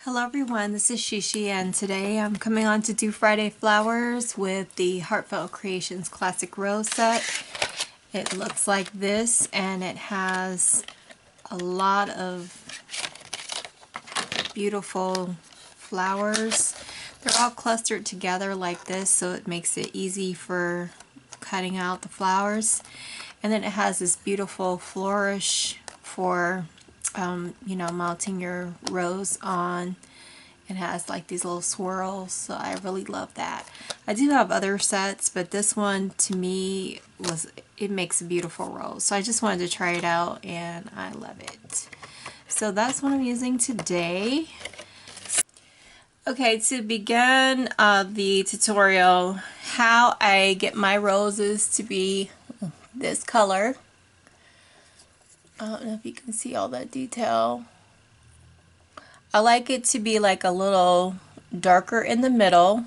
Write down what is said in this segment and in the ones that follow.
Hello everyone, this is Sheshe and today I'm coming on to do Friday Flowers with the Heartfelt Creations Classic Rose set. It looks like this and it has a lot of beautiful flowers. They're all clustered together like this, so it makes it easy for cutting out the flowers. And then it has this beautiful flourish for mounting your rose on. It has like these little swirls, so I really love that. I do have other sets, but this one to me it makes a beautiful rose. So I just wanted to try it out and I love it. So that's what I'm using today. Okay, to begin the tutorial, how I get my roses to be this color. I don't know if you can see all that detail. I like it to be like a little darker in the middle,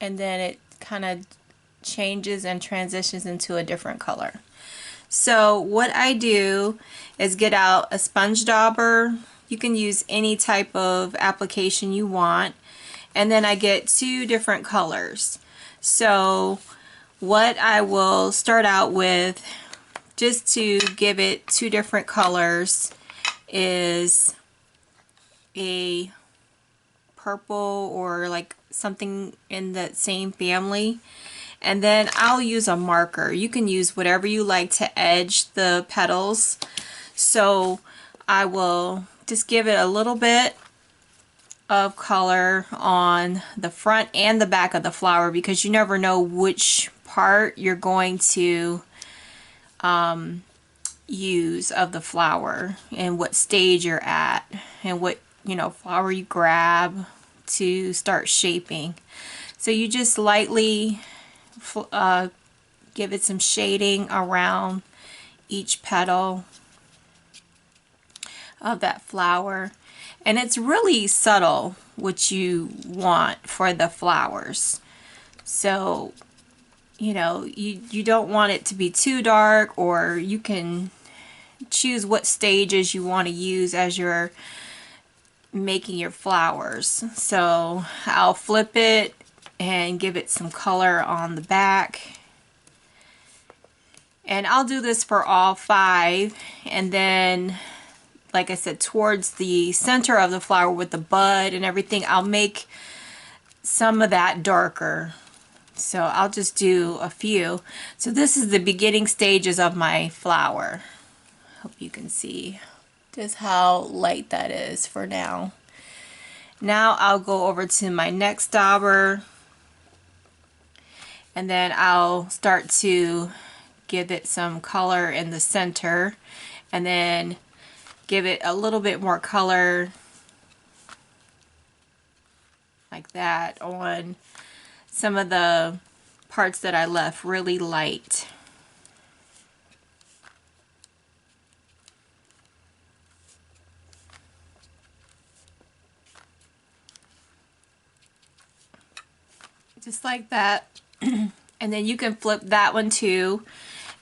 and then it kind of changes and transitions into a different color. So what I do is get out a sponge dauber. You can use any type of application you want, and then I get two different colors. So what I will start out with, just to give it two different colors, is a purple or like something in that same family, and then I'll use a marker. You can use whatever you like to edge the petals, so I will just give it a little bit of color on the front and the back of the flower, because you never know which part you're going to use of the flower and what stage you're at and what flower you grab to start shaping. So you just lightly give it some shading around each petal of that flower, and it's really subtle what you want for the flowers. So you don't want it to be too dark, or you can choose what stages you want to use as you're making your flowers. So I'll flip it and give it some color on the back, and I'll do this for all 5, and then like I said, towards the center of the flower with the bud and everything, I'll make some of that darker. So I'll just do a few. So this is the beginning stages of my flower. Hope you can see just how light that is for now. Now I'll go over to my next dauber, and then I'll start to give it some color in the center, and then give it a little bit more color like that on some of the parts that I left really light. Just like that. And then you can flip that one too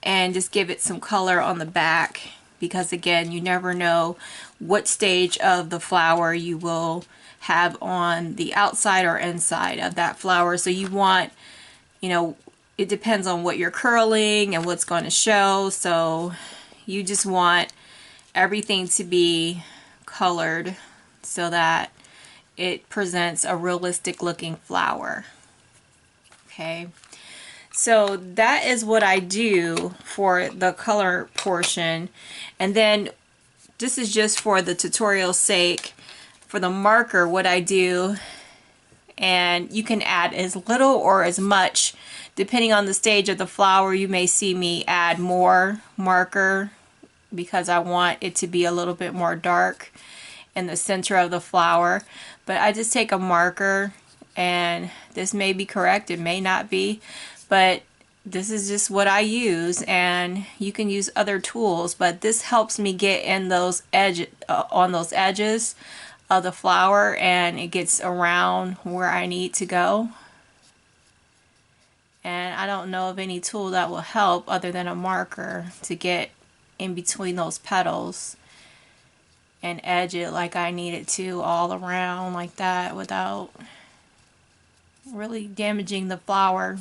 and just give it some color on the back, because again, you never know what stage of the flower you will have on the outside or inside of that flower. So you want, it depends on what you're curling and what's going to show. So you just want everything to be colored so that it presents a realistic looking flower. Okay, so that is what I do for the color portion. And then this is just for the tutorial's sake. For the marker, what I do, and you can add as little or as much depending on the stage of the flower. You may see me add more marker because I want it to be a little bit more dark in the center of the flower. But I just take a marker, and this may be correct, it may not be, but this is just what I use, and you can use other tools, but this helps me get in those on those edges of the flower, and it gets around where I need to go. And I don't know of any tool that will help other than a marker to get in between those petals. and edge it like I need it to all around like that without really damaging the flower.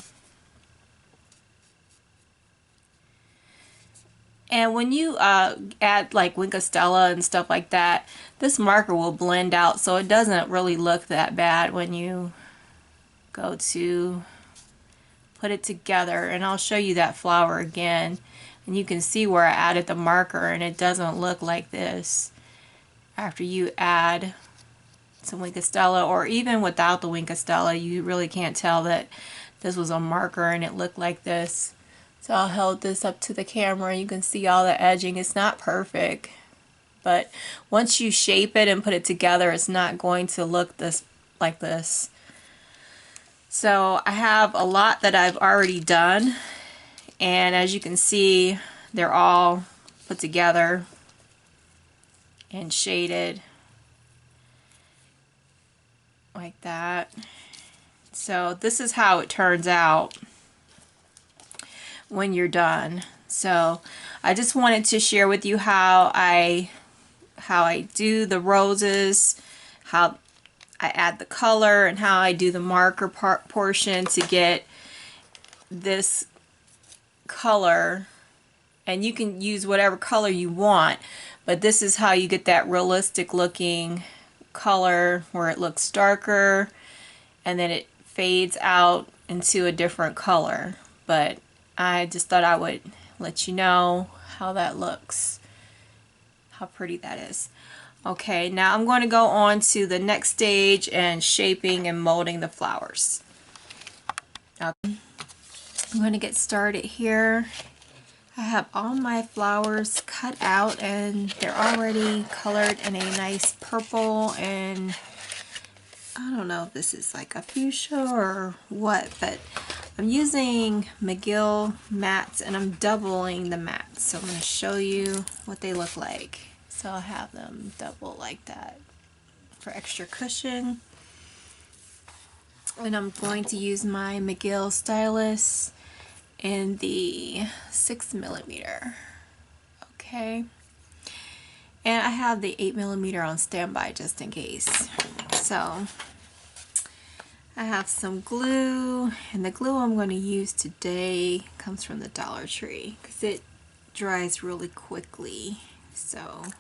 And when you add like Stella and stuff like that, this marker will blend out, so it doesn't really look that bad when you go to put it together. And I'll show you that flower again, and you can see where I added the marker, and it doesn't look like this after you add some Stella, or even without the Stella, you really can't tell that this was a marker and it looked like this. So I'll hold this up to the camera and you can see all the edging. It's not perfect, but once you shape it and put it together, it's not going to look like this. So I have a lot that I've already done, and as you can see, they're all put together and shaded like that. So this is how it turns out when you're done. So I just wanted to share with you how I do the roses, how I add the color, and how I do the marker portion to get this color. And you can use whatever color you want, but this is how you get that realistic looking color where it looks darker and then it fades out into a different color. But I just thought I would let you know how that looks, how pretty that is. Okay, now I'm going to go on to the next stage and shaping and molding the flowers. Okay. I'm going to get started here. I have all my flowers cut out and they're already colored in a nice purple, and I don't know if this is like a fuchsia or what, but I'm using McGill mats and I'm doubling the mats. So I'm going to show you what they look like. So I'll have them double like that for extra cushion. And I'm going to use my McGill stylus in the 6mm. Okay. And I have the 8mm on standby just in case. So I have some glue, and the glue I'm going to use today comes from the Dollar Tree because it dries really quickly. So I'm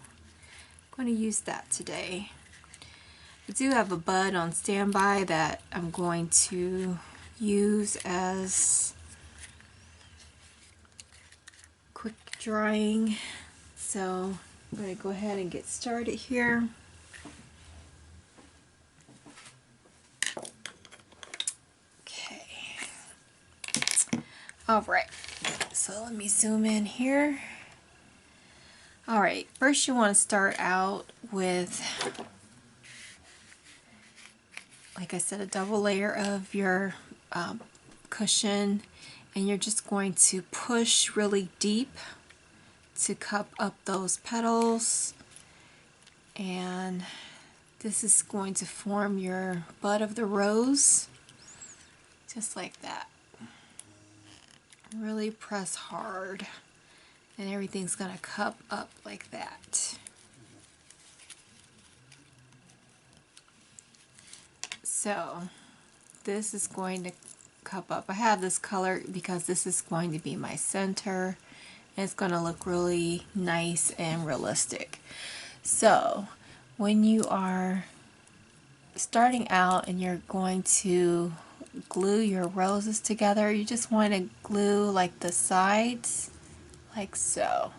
going to use that today. I do have a bud on standby that I'm going to use as quick drying. So I'm going to go ahead and get started here. Alright, so let me zoom in here. Alright, first you want to start out with, like I said, a double layer of your cushion, and you're just going to push really deep to cup up those petals, and this is going to form your bud of the rose, just like that. Really press hard and everything's going to cup up like that. So this is going to cup up. I have this color because this is going to be my center, and it's going to look really nice and realistic. So when you are starting out and you're going to glue your roses together, you just want to glue like the sides, like so.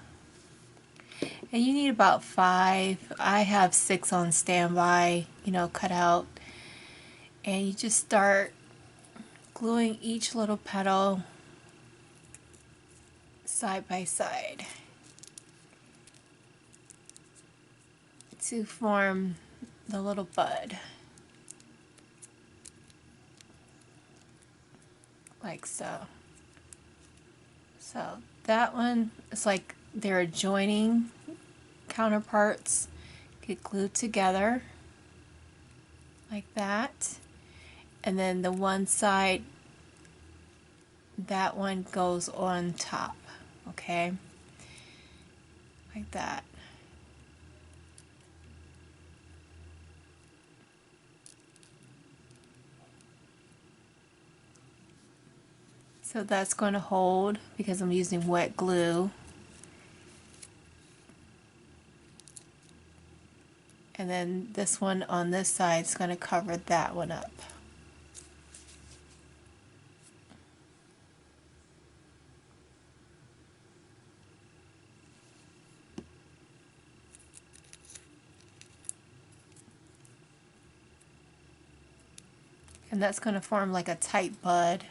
And you need about 5. I have 6 on standby, cut out. And you just start gluing each little petal side by side to form the little bud. Like so. So that one is like they're adjoining counterparts, get glued together like that, and then the one side, that one goes on top, okay, like that. So that's going to hold because I'm using wet glue. And then this one on this side is going to cover that one up. And that's going to form like a tight bud.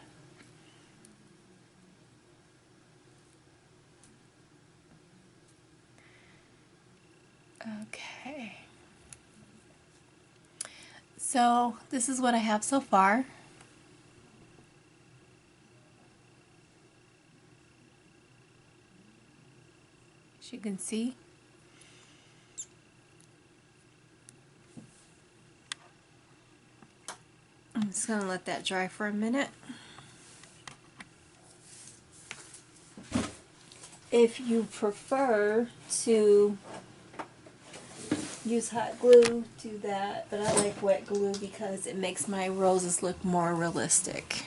Okay. So this is what I have so far. As you can see. I'm just going to let that dry for a minute. If you prefer to use hot glue, do that, but I like wet glue because it makes my roses look more realistic.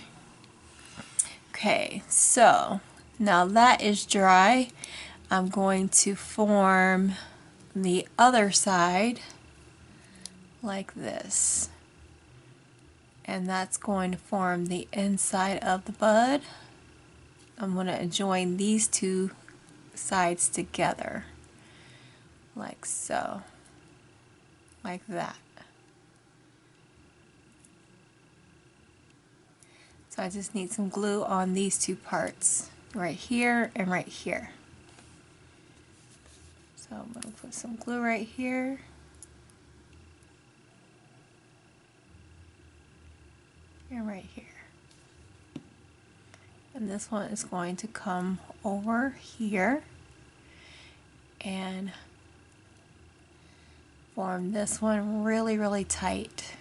Okay, so now that is dry, I'm going to form the other side like this. And that's going to form the inside of the bud. I'm going to join these two sides together like so, like that. So I just need some glue on these two parts, right here and right here. So I'm going to put some glue right here. And right here. And this one is going to come over here and form this one really, really tight.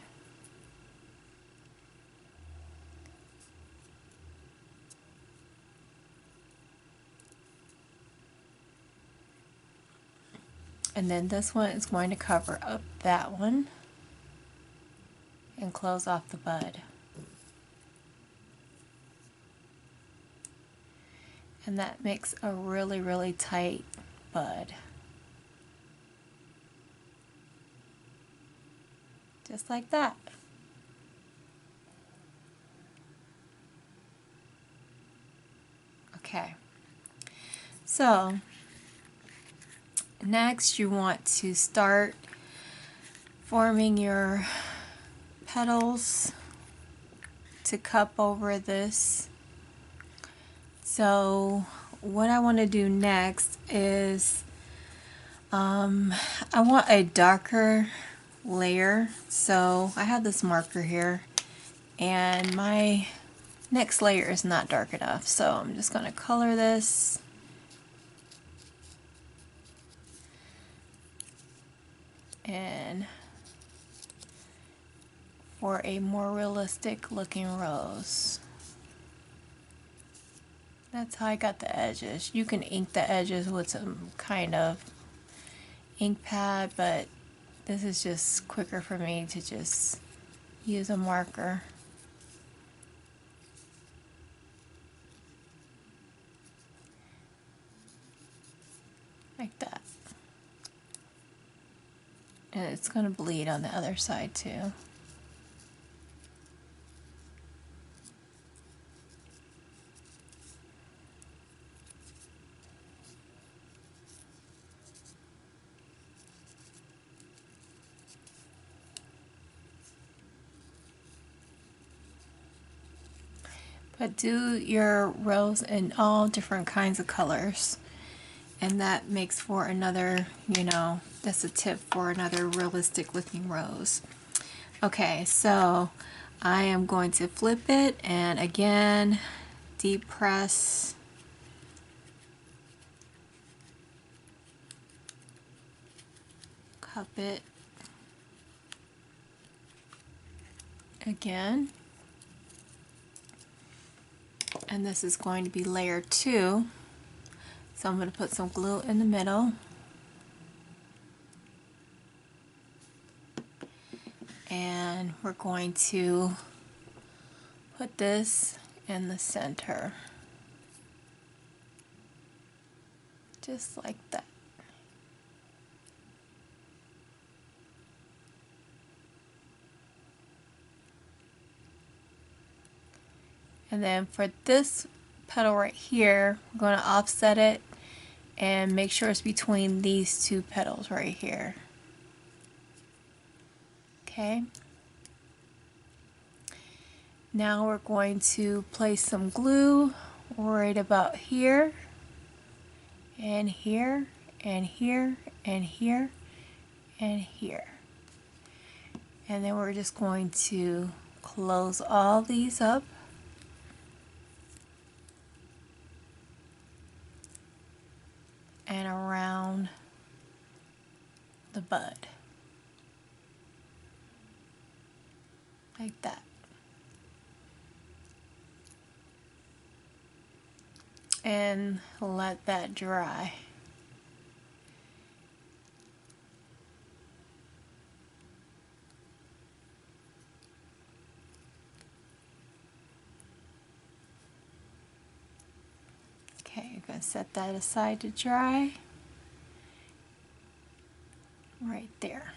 And then this one is going to cover up that one and close off the bud. And that makes a really, really tight bud. Just like that. Okay. So next you want to start forming your petals to cup over this. So what I want to do next is I want a darker layer. So I have this marker here and my next layer is not dark enough, so I'm just going to color this. And for a more realistic looking rose. That's how I got the edges. You can ink the edges with some kind of ink pad, but this is just quicker for me to just use a marker. Like that. And it's going to bleed on the other side too. But do your rose in all different kinds of colors. And that makes for another, that's a tip for another realistic looking rose. Okay, so I am going to flip it and again, deep press. Cup it again. And this is going to be layer 2. So I'm going to put some glue in the middle. And we're going to put this in the center. Just like that. And then for this petal right here, we're going to offset it and make sure it's between these two petals right here. Okay. Now we're going to place some glue right about here, and here, and here, and here, and here. And then we're just going to close all these up. And around the bud. Like that. And let that dry. Okay, you're going to set that aside to dry. Right there.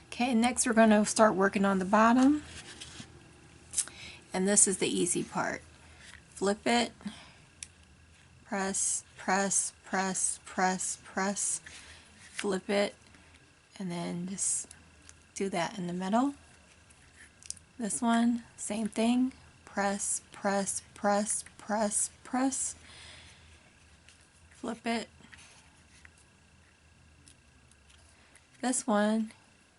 Okay, next we're going to start working on the bottom. And this is the easy part. Flip it, press, press, press, press, press, flip it, and then just do that in the middle. This one, same thing. Press, press, press, press, press. Flip it. This one,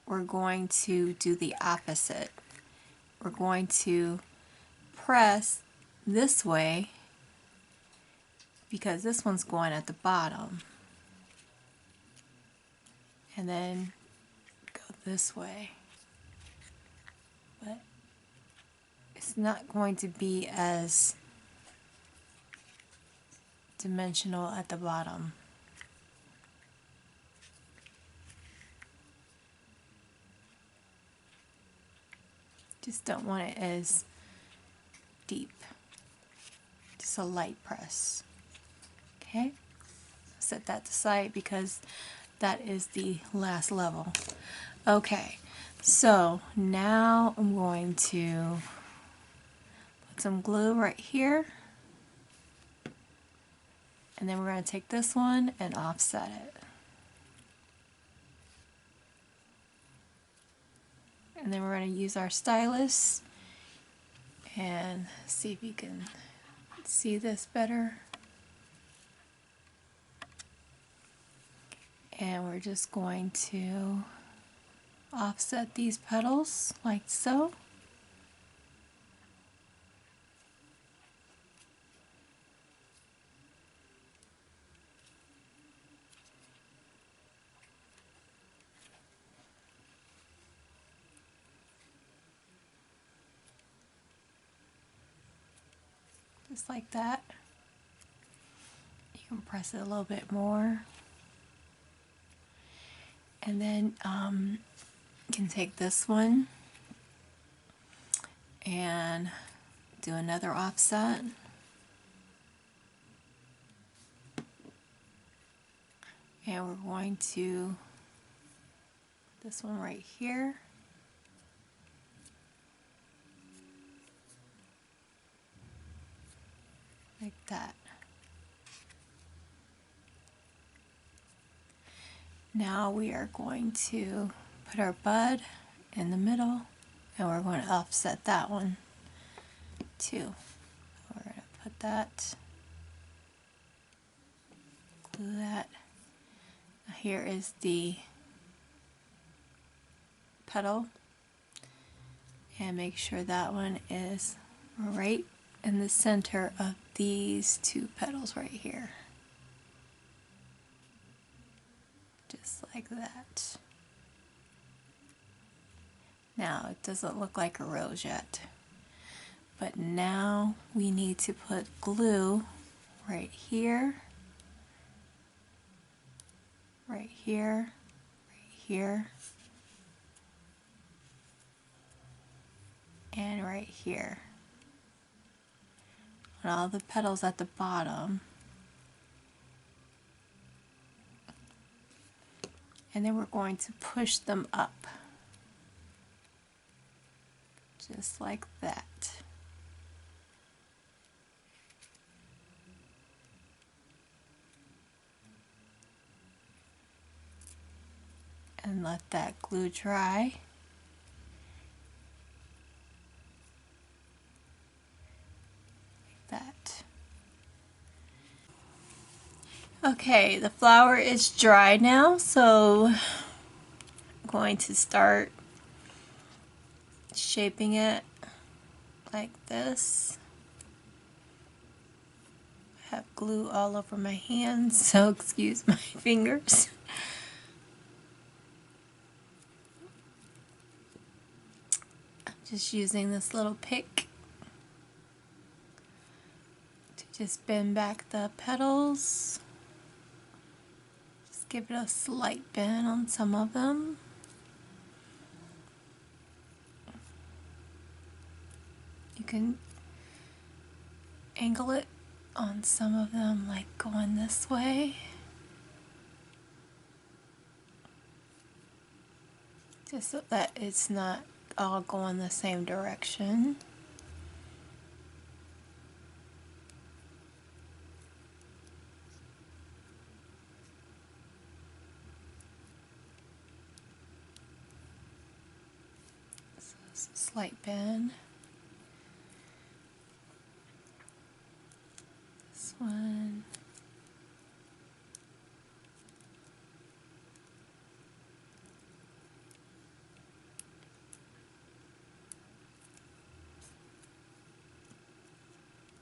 we're going to do the opposite. We're going to press this way because this one's going at the bottom. And then go this way. But it's not going to be as dimensional at the bottom. Just don't want it as deep. Just a light press. Okay? Set that aside because that is the last level. Okay, so now I'm going to put some glue right here. And then we're going to take this one and offset it. And then we're going to use our stylus and see if you can see this better. And we're just going to offset these petals like so. Just like that. You can press it a little bit more. And then you can take this one and do another offset. And we're going to put this one right here. Like that. Now we are going to put our bud in the middle and we're going to offset that one too. We're going to put that, glue that. Here is the petal and make sure that one is right in the center of these two petals right here. Just like that. Now it doesn't look like a rose yet, but now we need to put glue right here, right here, right here, and right here. on all the petals at the bottom. And then we're going to push them up. Just like that. And let that glue dry. Like that. Okay, the flower is dry now, so I'm going to start shaping it like this. I have glue all over my hands, so excuse my fingers. I'm just using this little pick to just bend back the petals. Just give it a slight bend on some of them. You can angle it on some of them, like going this way. Just so that it's not all going the same direction. So it's a slight bend. This one.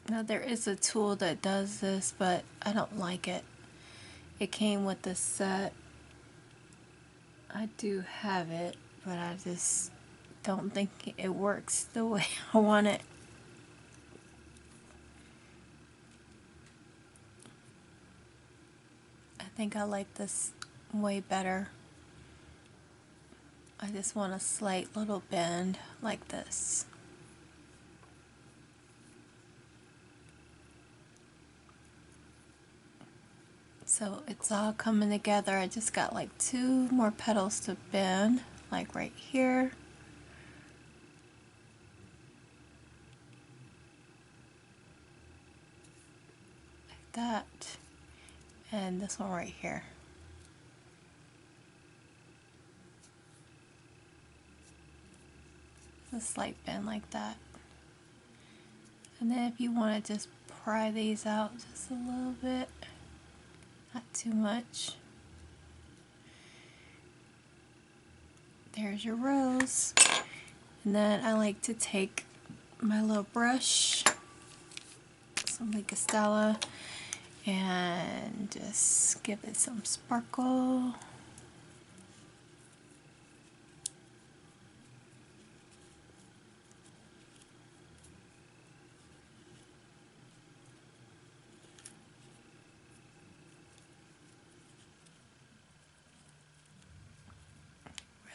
Now there is a tool that does this, but I don't like it. It came with the set. I do have it, but I just don't think it works the way I want it. I think I like this way better. I just want a slight little bend like this. So it's all coming together. I just got like 2 more petals to bend, like right here. Like that. And this one right here. A slight bend like that. And then if you want to just pry these out just a little bit, not too much. There's your rose. And then I like to take my little brush, some like a Stella, and just give it some sparkle.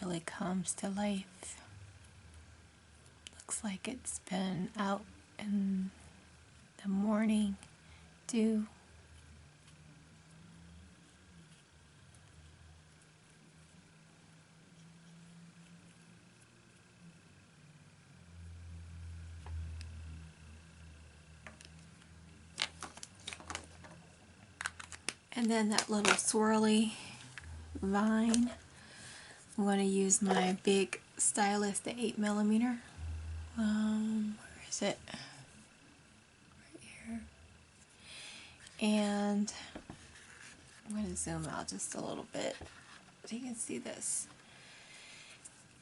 Really comes to life. Looks like it's been out in the morning dew. And then that little swirly vine, I'm going to use my big stylus, the 8mm. Where is it? Right here. And I'm going to zoom out just a little bit so you can see this.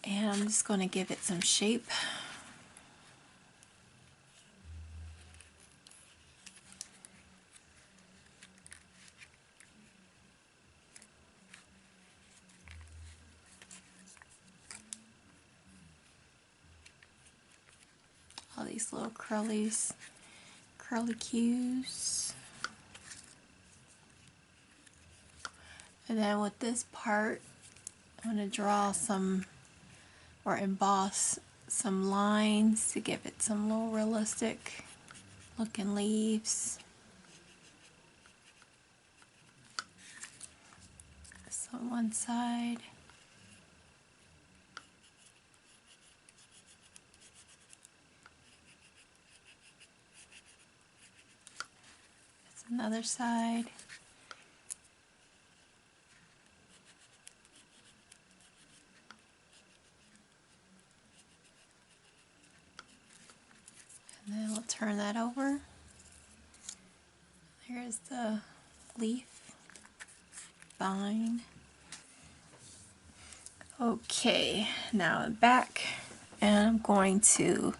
And I'm just going to give it some shape. All these little curly cues. And then with this part, I'm going to draw some, or emboss some lines to give it some little realistic looking leaves. This on one side. That's another side. And then we'll turn that over. Here's the leaf, vine. Okay, now I'm back and I'm going to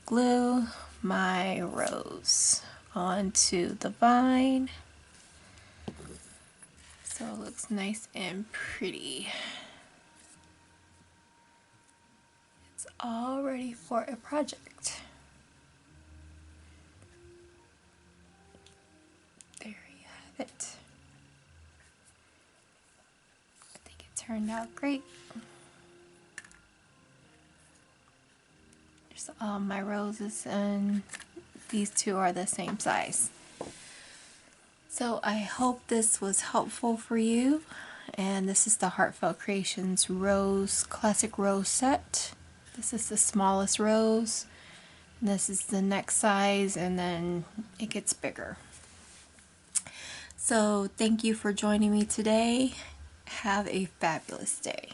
glue my rose onto the vine so it looks nice and pretty. It's all ready for a project. There you have it. I think it turned out great. There's all my roses and these two are the same size. So I hope this was helpful for you. And this is the Heartfelt Creations Rose Classic Rose set. This is the smallest rose. And this is the next size, and then it gets bigger. So thank you for joining me today. Have a fabulous day.